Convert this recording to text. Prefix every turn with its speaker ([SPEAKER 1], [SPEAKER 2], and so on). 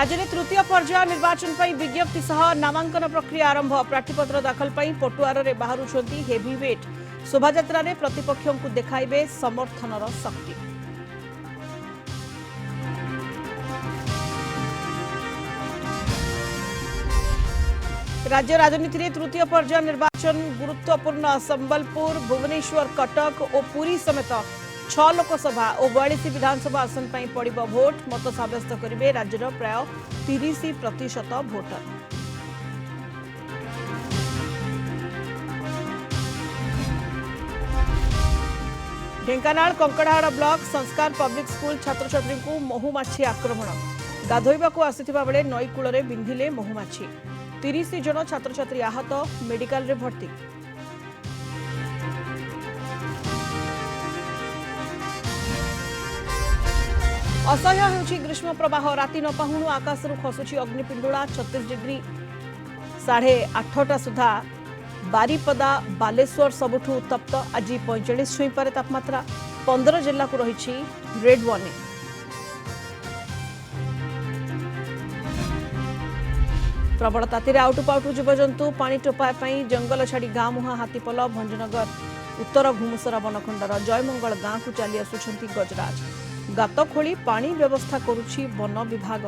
[SPEAKER 1] राज्य में तृतीय पर्याय निर्वाचन पर विज्ञप्ति सह नामांकन प्रक्रिया आरंभ। प्रार्थीपत्र दाखल पर पटुआर में बाहरुंट हेवीवेट। शोभायात्रा रे प्रतिपक्षों को देखाइबे समर्थनर शक्ति। राज्य राजनीति में तृतीय पर्याय निर्वाचन गुरुत्वपूर्ण। संबलपुर, भुवनेश्वर, कटक और पुरी समेत 6 लोकसभा और 42 विधानसभा आसन पर पड़िबो भोट। मत सब्यस्त करेंगे राज्यर प्राय 30% भोटर। ढेंकानाल कंकड़ाहाड़ ब्लॉक संस्कार पब्लिक स्कूल छात्र छात्री को महुमाछी आक्रमण। गाधोइबाकू आसिथिबा बेले नई कूଳରେ बिंधिले महुमाछी। 30 जन छात्र छात्री आहत, मेडिकल रे भर्ती। असह्य होउछि ग्रीष्म प्रवाह। राति न पाहुणु आकाशरू खसुछि अग्निपिंडुळा। 36 डिग्री 8:30 सुधा बारिपदा बालेश्वर सबुठु उत्तप्त। आज 45 छुई पारे तापमात्रा। 15 जिला को रही रेड वार्निंग। प्रबल तातीरे आउटुपाउटु जीवजंतु पानी टोपाई जंगल छाड़ी गाँ मुहां हाथीपल। भंजनगर उत्तर घुमुसरा बनखंडर जयमंगल गाँ को चली आसुछंती गजराज। गात खोली पानी व्यवस्था करुछि वन विभाग।